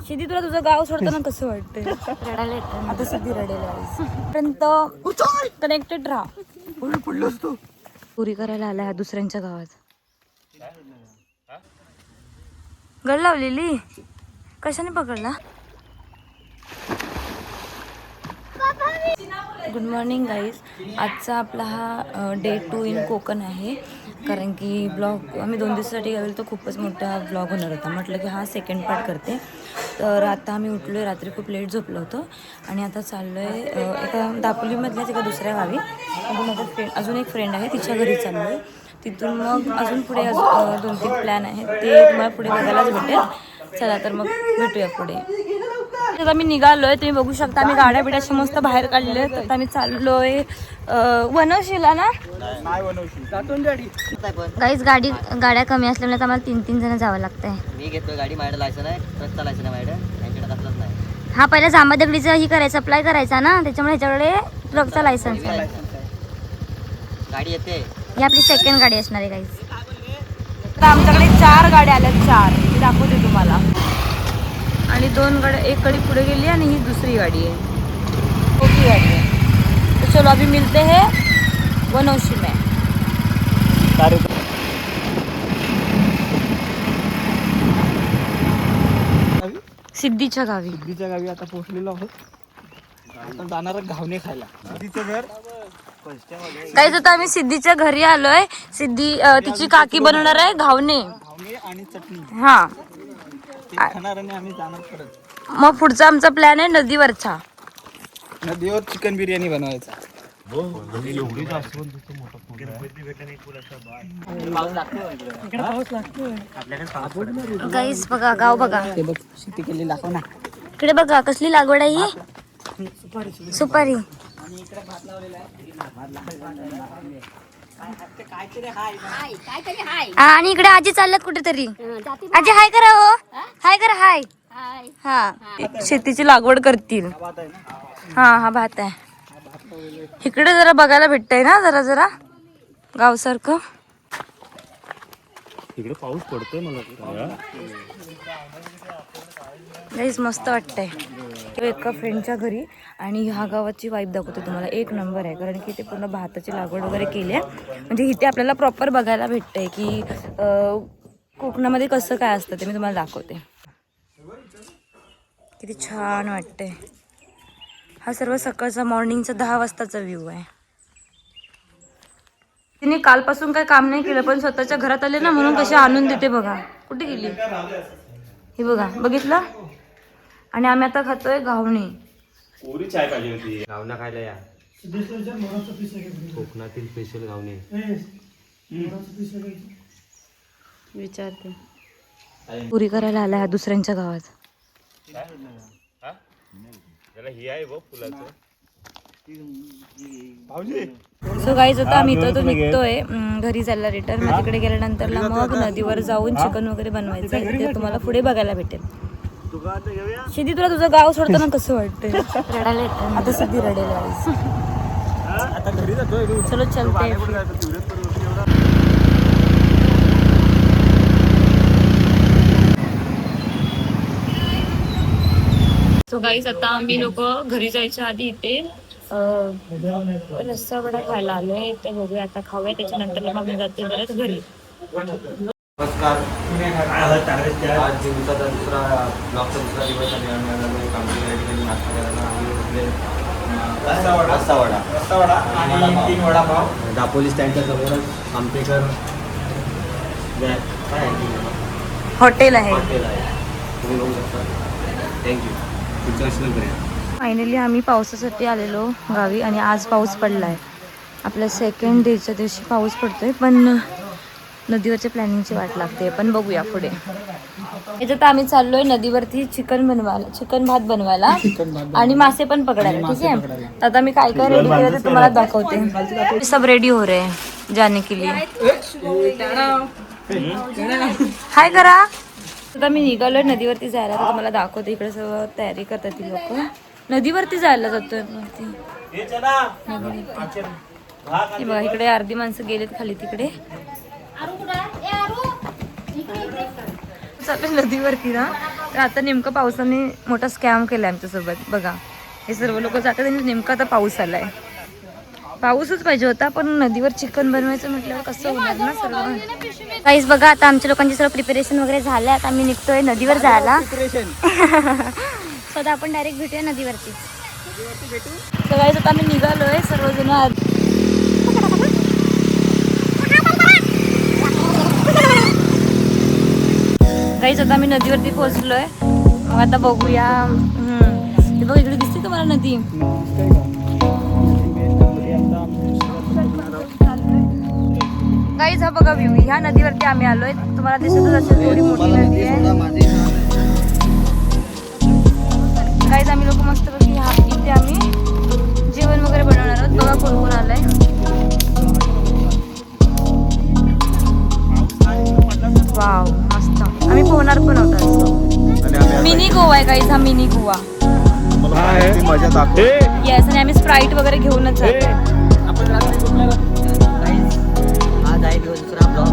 सिद्धी तुला तुझं गाव सोडताना कसं वाटतंय? रडायला येतं आता. सिद्धी रडेल पर्यंत कनेक्टेड राहा. पडलो असतो. पुरी करायला आलाय हा दुसऱ्यांच्या गावात. गड लावलेली कशाने पकडला? Good morning guys. आजचा आपला हा डे 2 इन कोकण आहे. कारण की ब्लॉग आम्ही 2 दिवसासाठी गेलो तर खूपच मोठा ब्लॉग होणार होता. म्हटलं की हा सेकंड पार्ट करते. तर आता आम्ही उठलो आहे, रात्री खूप लेट झोपलो होतो आणि आता चाललो आहे एका दापोलीमधल्याच एका दुसऱ्या गावी. म्हणजे माझा अजून एक फ्रेंड आहे, तिच्या घरी चाललो आहे. तिथून मग अजून पुढे 2-3 प्लॅन आहेत, ते तुम्हाला पुढे बघायलाच भेटेल. चला तर मग भेटूया पुढे. आता आम्ही निघालोय, तुम्ही बघू शकता. आम्ही गाड्या बिड्याशी मस्त बाहेर काढले. तर आम्ही चाललोय वनवशीला ना. गाईज गाड्या कमी असल्यामुळे आम्हाला 3-3 जण जावं लागतंय. मी घेतोय गाडी, माझ्याकडे लायसन आहे, ट्रकचा लायसन आहे माझ्याकडे, यांच्याकडे कसलंच नाही. हा पहिला जांबादगडीचं ही करायचं, अप्लाय करायचा ना, त्याच्यामुळे ह्याच्याकडे ट्रकचा लायसन्स आहे. गाडी येते. ही आपली सेकंड गाडी असणार आहे गाईज. तर आमच्याकडे 4 गाड्या आल्या, 4 मी दाखवते तुम्हाला. आणि 2 गाड्या, एक गाडी पुढे गेली आणि ही दुसरी गाडी आहे, मोठी गाडी आहे. तो चलो अभी मिलते हैं वनौशी में. सिद्धीच्या गावी. सिद्धीच्या गावी आता पोहोचलेलो आहोत. आता जाणार घावणे खायला. सिद्धीचं घर काहीच होतं. आम्ही सिद्धीच्या घरी आलोय. सिद्धी तिची काकी बनवणार आहे घावणे आणि चटणी. हा, खाणार आणि आम्ही जाणार परत. मग पुढचा आमचा प्लॅन आहे नदीवरचा. नदीवर चिकन बिर्याणी बनवायचा. गाईस बघा, गाव बघा. ते बघ शेती केली दाखव ना. इकडे बघा कसली लागवड आहे ही. सुपारी. आणि इकडे आजी चालल्यात कुठेतरी. आजी हाय करा. हो हाय करा. हाय. हा, शेतीची लागवड करतील. हा भात आहे. इकडे जरा बघायला भेटतंय ना, जरा गाव सारखं. इकडे पाऊस पडतोय मला. गाईस मस्त वाटतंय. एका फ्रेंडच्या घरी आणि ह्या गावाची वाईब दाखवते तुम्हाला. एक नंबर आहे, कारण की ते पूर्ण भाताची लागवड वगैरे केली आहे. म्हणजे इथे आपल्याला प्रॉपर बघायला भेटतंय की कोकणामध्ये कसं काय असतं ते मी तुम्हाला दाखवते. किती छान वाटतंय. हा सर्व सकाळचा मॉर्निंगचा 10 वाजताचा व्ह्यू आहे. तिने कालपासून काय काम नाही केलं, पण स्वतःच्या घरात आले ना म्हणून कशी आणून देते बघा. कुठे गेली हे बघा, बघितलं. आणि आम्ही आता खातोय घावणे. पुरी चाय पाहिजे होती. घावना खायला या. कोकणातील स्पेशल घावणे. विचारते. पुरी करायला आलाय हा दुसऱ्यांच्या गावात. ही आहे बघ फुलाचं. सो गाईज आता आम्ही इथं तो निघतोय घरी जायला रिटर्न. मग तिकडे गेल्यानंतर मग नदीवर जाऊन चिकन वगैरे बनवायचं आहे. ते तुम्हाला पुढे बघायला भेटेल. सिद्धी तुला तुझं गाव सोडताना कसं वाटतंय? रडायला येतं आता. सिद्धी रडेल. चलो चलते. सो गाईज आता आम्ही लोक घरी जायच्या आधी इथे रस्सा वडा खायला आलोय. ते बघूया आता, खाऊया. त्याच्यानंतर मग आम्ही जाते परत घरी. नमस्कार. आज दिवसाचा दुसरा ब्लॉगचा दुसरा दिवस आणि आम्ही आलो कामगिरी ठिकाणी नाश्ता करायला. रस्सा वडा आणि 3 वडापाव. दापोली स्टँडच्या समोरच आमटेकर काय हॉटेल आहे. तुम्ही बघू शकता. थँक्यू. फायनली आम्ही पावसासाठी आलेलो गावी आणि आज पाऊस पडलाय. आपल्या सेकंड डेच्या दिवशी पाऊस पडतोय, पण नदीवरच्या प्लॅनिंगची वाट लागते. पण बघूया पुढे. याच्यात आम्ही चाललोय नदीवरती चिकन भात बनवायला आणि मासे पण पकडायला. ठीक आहे. आता मी काय काय रेडी केलं ते तुम्हाला दाखवते. सब रेडी हो रहे हैं जाने के लिए. हाय करा. आता मी निघालोय नदीवरती जायला. तर तुम्हाला दाखवते. इकडे सगळं तयारी करतात ती लोक. नदीवरती जायला जातोय. बघा इकडे अर्धी माणसं गेलेत खाली तिकडे. चालेल नदीवरती ना. तर आता नेमकं पावसाने मोठा स्कॅम केलाय आमच्यासोबत. बघा हे सर्व लोक जातात आणि नेमकं आता पाऊस आलाय. पाऊसच पाहिजे होता, पण नदीवर चिकन बनवायचं म्हटल्यावर कसं होणार ना सर्व. काहीच बघा आता आमच्या लोकांची सर्व प्रिपरेशन वगैरे झालं. आता आम्ही निघतोय नदीवर जायला. स्वतः आपण डायरेक्ट भेटूया नदीवरती. सगळ्याच आता आम्ही निघालोय सर्वजण. काहीच आता आम्ही नदीवरती पोहोचलोय. मग आता बघूया. ते बघ इकडे दिसते तुम्हाला नदी. काहीच हा बघा व्ह्यू. ह्या नदीवरती आम्ही आलोय. तुम्हाला दिसतच असेल थोडी मोठी नदी आहे. काहीच आम्ही लोक मस्त पैकी इथे आम्ही जेवण वगैरे बनवणार आहोत. बघा कोण कोण आलंय. वाव मस्त. आम्ही पोहणार पण होतो. मिनी गोवा आहे काहीच. हा मिनी गोवा. मजा दाखव. येस. आणि आम्ही स्प्राईट वगैरे घेऊनच जातो. आज आहे दिवस दुसरा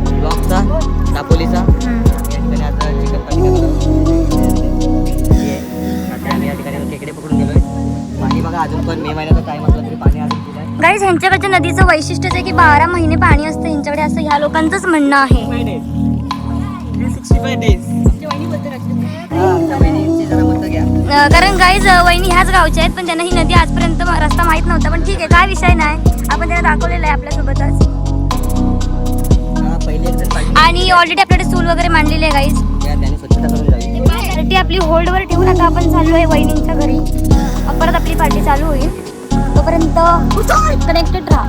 ब्लॉगचा दापोलीचा. या ठिकाणी आता चिकन आम्ही या ठिकाणी खेकडे पकडून गेलोय. पाणी बघा अजून पण मे महिन्याचा टाइम असला तरी पाणी अजून दिलाय. गाईज ह्यांच्याकडच्या नदीचं वैशिष्ट्यच आहे की 12 महिने पाणी असतं ह्यांच्याकडे, असं ह्या लोकांचंच म्हणणं आहे. कारण गाईज वहिनी ह्याच गावच्या आहेत, पण त्यांना ही नदी आजपर्यंत रस्ता माहित नव्हता. पण ठीक आहे, काय विषय नाही, आपण त्यांना दाखवलेलं आहे आपल्यासोबतच. आणि ऑलरेडी आपल्याकडे चूल वगैरे मांडलेली आहे गाईज. त्याने स्वच्छता करून जावी. ती आपली होल्डवर ठेवून आता आपण चाललो आहे वहिनींच्या घरी. परत आपली पार्टी चालू होईल. तोपर्यंत कनेक्टेड राहा.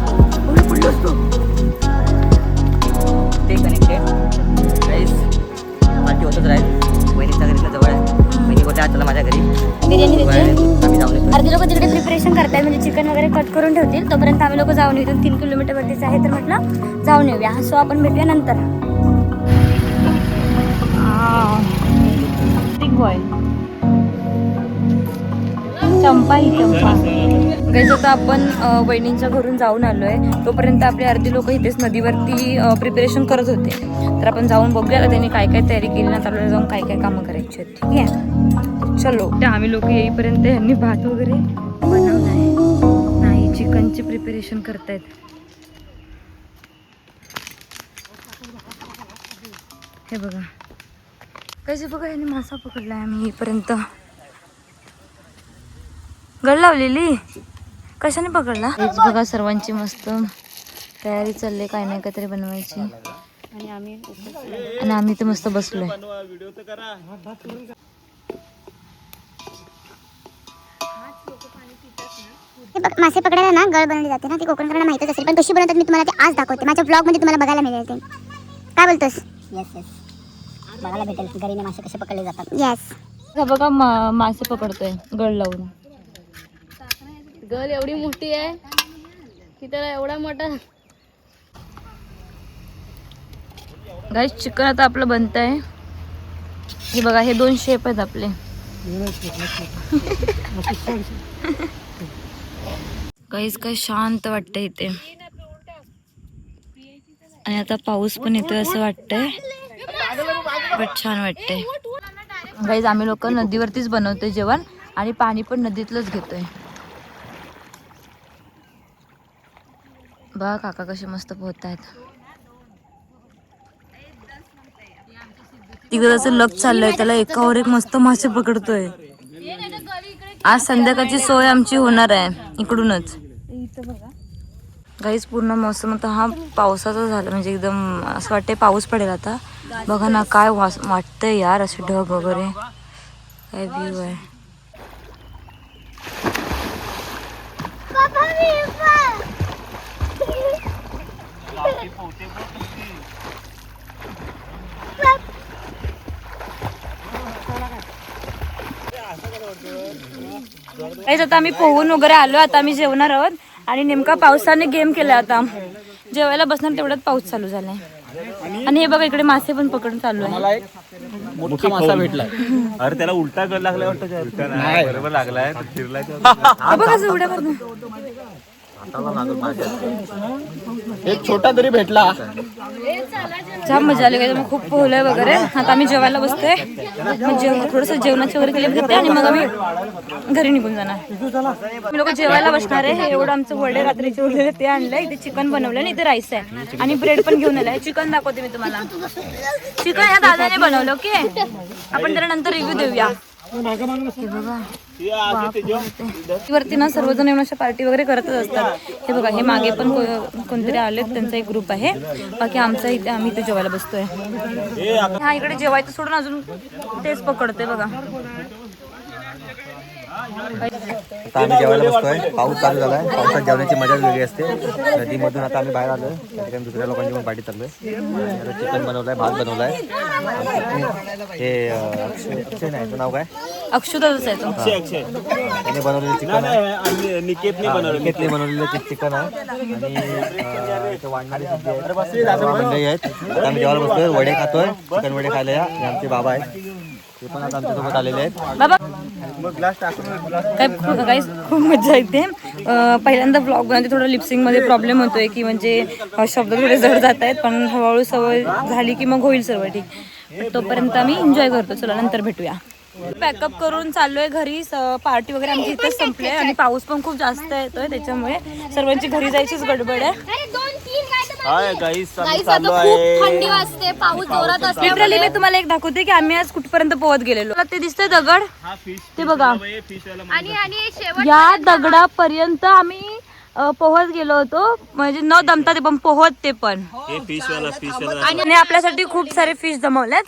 ते कनेक्टेड गाईस. पार्टी होतच राहील. वहिनीच्या घरीला जवळ आहे. वहिनी बोलते आज चला माझ्या घरी बिर्याणी देते. आम्ही जाऊन येतो. अर्धे लोक तिकडे प्रिपरेशन करतायत, म्हणजे चिकन वगैरे कट करून ठेवतील. तोपर्यंत आम्ही लोक जाऊन येतो. 3 किलोमीटरवरतीच आहे, तर म्हटलं जाऊन येऊया. सो आपण भेटूया नंतर. चंपा ही चंपा. गाईज आता आपण वहिनींच्या घरून जाऊन आलोय. तोपर्यंत आपले अर्धी लोक इथेच नदीवरती प्रिपरेशन करत होते. तर आपण जाऊन बघूया त्यांनी काय काय तयारी केली ना, आपल्याला जाऊन काय काय कामं करायची आहेत. ठीक आहे चलो. त्या आम्ही लोक येईपर्यंत यांनी भात वगैरे बनवलं आहे. नाही चिकनची प्रिपरेशन करतायत. हे बघा कसे बघा यांनी मासा पकडलाय. आम्ही येईपर्यंत गड लावलेली. कशाने पकडला? हेच बघा सर्वांची मस्त तयारी चालली, काय नाही काहीतरी बनवायची. आणि आम्ही तर मस्त बसलोय. मासे पकडायला ना गळ बनवली जाते ना, ती कोकणकरांना माहितच असेल, पण कशी बनवतात मी तुम्हाला ते आज दाखवते. माझ्या ब्लॉग मध्ये तुम्हाला बघायला मिळेल. ते काय बोलतोस? येस बघायला भेटेल की गरीने मासे कसे पकडले जातात. येस बघा मासे पकडतोय गळ लावून. गल एवढी मोठी आहे की त्याला एवढा मोठा. गाईस चिकन आता आपलं बनतंय. हे बघा हे 2 शेप आहेत आपले. गाईस काय शांत वाटतंय इथे. आणि आता पाऊस पण येतोय असं वाटतंय, बट छान वाटतंय. गाईस आम्ही लोक नदीवरतीच बनवतोय जेवण आणि पाणी पण नदीतलंच घेतोय. बघा काका कसे मस्त पोहतायत. तिकडे त्याचं लक चाललंय, त्याला एकावर एक मस्त मासे पकडतोय. आज संध्याकाळची सोय आमची होणार आहे इकडूनच. गाईस पूर्ण मोसम आता हा पावसाचा झाला, म्हणजे एकदम असं वाटतंय पाऊस पडेल आता. बघा ना काय वाटतंय यार, असे ढग वगैरे काय व्ह्यू आहे. आता आम्ही पोहून वगैरे आलो. आता आम्ही जेवणार आहोत आणि नेमका पावसाने गेम केला. आता जेवायला बसणार तेवढ्यात पाऊस चालू झालाय. आणि हे बघा इकडे मासे पण पकडून चालू आहे. मला एक मोठा मासा भेटलाय. अरे त्याला उलटा कर लागला वाटतं. बरोबर लागलाय फिरलाय. बघा उड्या मारून. एक छोटा तरी भेटला. जाम मजा आली काय, मग खूप पोहलंय वगैरे. आता आम्ही जेवायला बसतोय. मग थोडंसं जेवणाची वगैरे क्लिप घेते आणि मग आम्ही घरी निघून जाणार. मी लोक जेवायला बसणार आहे. एवढं आमचं वडे रात्रीचे उरलेले ते आणलंय. इथे चिकन बनवलंय आणि इथे राईस आहे आणि ब्रेड पण घेऊन आलाय. चिकन दाखवते मी तुम्हाला. चिकन या दादाने बनवलं. ओके, आपण त्याला नंतर रिव्ह्यू देऊया. वरती ना सर्वजण येऊन अशा पार्टी वगैरे करतच असतात. हे बघा, हे मागे पण कोणतरी आले, त्यांचा एक ग्रुप आहे. बाकी आमचा इथे, आम्ही इथे जेवायला बसतोय. हा इकडे जेवायचं सोडून अजून तेच पकडते बघा. आता आम्ही जेवायला बसतोय. पाऊस चालू झालाय. पावसात जेवण्याची मजा वेगळी असते. नदीमधून आता आम्ही बाहेर आलोय. त्या ठिकाणी दुसऱ्या लोकांची पण पार्टी चाललोय. चिकन बनवलंय, भात बनवलाय. हे अक्षय नाही, नाव काय? अक्षुताच आहे तो. त्याने बनवलेलं चिकन आहे. निकेतने बनवलेलं चिकन आहे. आणि वाढणारी मंडळी आहेत. आता आम्ही जेवायला बसतोय. वडे खातोय. चिकन वडे खायला या. हे आमचे बाबा आहेत. ते पण आता आमच्यासोबत आलेले आहेत. बाबा काय खूप मजा येते. पहिल्यांदा ब्लॉग बनवते. थोडं लिपसिंग मध्ये प्रॉब्लेम होतोय की म्हणजे शब्द थोडे जड जात आहेत, पण हळूहळू सवय झाली की मग होईल सर्व ठीक. तोपर्यंत आम्ही एन्जॉय करतो. चला नंतर भेटूया. पॅकअप करून चाललोय घरी. पार्टी वगैरे आमची इथेच संपली आहे आणि पाऊस पण खूप जास्त येतोय, त्याच्यामुळे सर्वांची घरी जायचीच गडबड आहे. थंडी वाजते, पाऊस जोरात असते. लिटरली मी तुम्हाला एक दाखवते की आम्ही आज कुठपर्यंत पोहत गेलेलो. ते दिसतंय दगड, ते बघा. आणि शेवट या दगडापर्यंत आम्ही पोहत गेलो होतो, म्हणजे न दमता ते पण पोहत. ते पण आणि आपल्यासाठी खूप सारे फिश जमवलेत.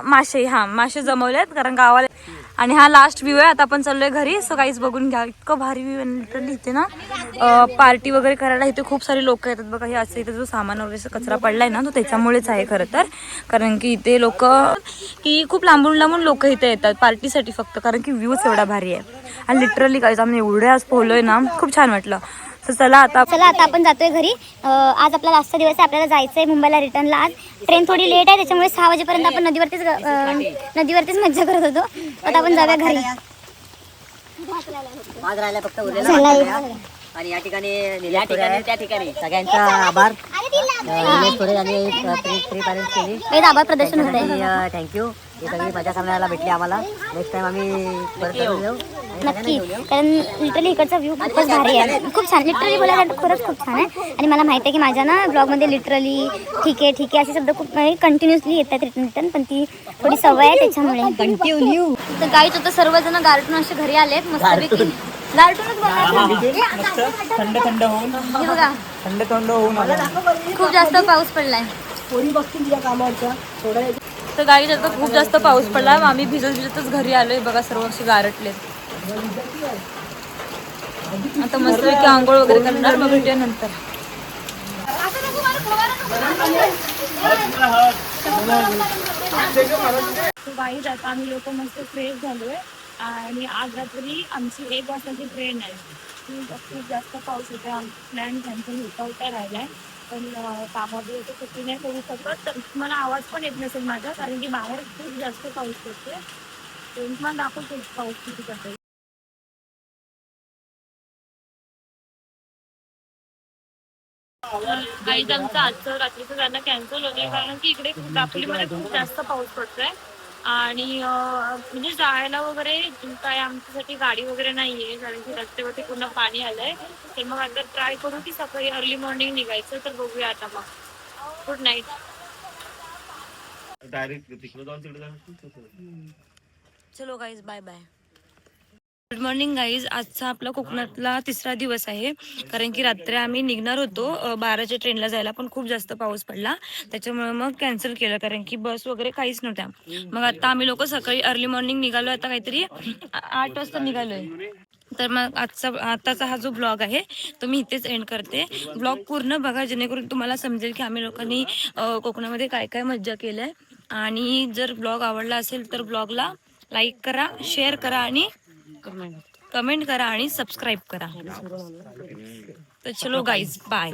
मासे जमवलेत कारण गावाला. आणि हा लास्ट व्ह्यू आहे. आता आपण चाललोय घरी. सो काहीच बघून घ्या, इतकं भारी व्ह्यू लिटरली. इथे ना पार्टी वगैरे करायला इथे खूप सारे लोक येतात बघा. हे असं इथे जो सामान वगैरे कचरा पडलाय ना, तो त्याच्यामुळेच आहे खरं तर. कारण की इथे लोक की खूप लांबून लांबून लोक इथे येतात पार्टीसाठी फक्त, कारण की व्ह्यूच एवढा भारी आहे. आणि लिटरली काहीच आम्ही एवढे आज पोहलोय ना, खूप छान वाटलं. तर चला आता आपण जातोय घरी. आज आपला लास्टचा दिवस आहे. आपल्याला जायचंय मुंबईला रिटर्नला. आज ट्रेन थोडी लेट आहे, त्याच्यामुळे 6 वाजेपर्यंत आपण नदीवरतीच मज्जा करत होतो. आता आपण जाऊया घरी. आज राहिला फक्त उरलेला. आणि या ठिकाणी त्या ठिकाणी सगळ्यांचा आभार. आभार प्रदर्शन होत. थँक्यू. ही सगळी मजा करण्याला भेटली आम्हाला. नेक्स्ट टाइम आम्ही परत येऊ. नक्की, कारण लिटरली इकडचा व्ह्यू खूपच भारी आहे. खूप छान. लिटरली बोलायला खरंच खूप छान आहे. आणि मला माहिती आहे की माझ्या ना ब्लॉगमध्ये लिटरली ठीक आहे असे शब्द खूप कंटिन्युअसली येतात रिटर्न, पण ती थोडी सवय आहे त्याच्यामुळे. कंटिन्यू. तर गाईच होतं, सर्वजण गारटून असे घरी आलेत मस्तपैकी. गारटूनच थंड थंड होऊन हे बघा, थंड होऊन खूप जास्त पाऊस पडलाय. तर गावी जाता खूप जास्त पाऊस पडला. आम्ही भिजतच घरी आलोय बघा. सर्व असे गारटले. आता मस्तपैकी आंघोळ वगैरे करणार, मग भेटूया नंतर. बाई जाता आम्ही लोक मस्त फ्रेश झालोय. आणि आज रात्री आमची 1 वाजताची ट्रेन आहे. खूप जास्त पाऊस होता. प्लॅन कॅन्सल होता राहिलाय, पण कामामध्ये होतं सुट्टी नाही करू शकत. तर मला आवाज पण येत नसेल माझा, कारण की बाहेर खूप जास्त पाऊस पडतोय. तुम्हाला दाखवतो पाऊस किती पडतोय. गाईज आमचं आजचं रात्रीचं जाणं कॅन्सल होतंय, कारण की इकडे दापोलीमध्ये खूप जास्त पाऊस पडतोय. आणि म्हणजे जायला वगैरे काय आमच्यासाठी गाडी वगैरे नाहीये, कारण की रस्त्यावरती पूर्ण पाणी आलंय. तर मग आता ट्राय करू की सकाळी अर्ली मॉर्निंग निघायचं. तर बघूया आता मग. Good night. चलो guys, bye bye. Good morning guys. आजचा आपला कोकणातला 3रा दिवस आहे. कारण की रात्री आम्ही निघणार होतो 12च्या ट्रेनला जायला, पण खूप जास्त पाऊस पडला, त्याच्यामुळे मग कॅन्सल केलं, कारण की बस वगैरे काहीच नव्हत्या. मग आता आम्ही लोक सकाळी अर्ली मॉर्निंग निघालो. आता काहीतरी 8 वाजता निघालोय. तर मग आताचा हा जो ब्लॉग आहे तो मी इथेच एंड करते. ब्लॉग पूर्ण बघा, जेणेकरून तुम्हाला समजेल की आम्ही लोकांनी कोकणामध्ये काय काय मज्जा केलंय. आणि जर ब्लॉग आवडला असेल तर ब्लॉगला लाईक करा, शेअर करा आणि कमेंट करा आणि सबस्क्राईब करा. तर चलो गाईज, बाय.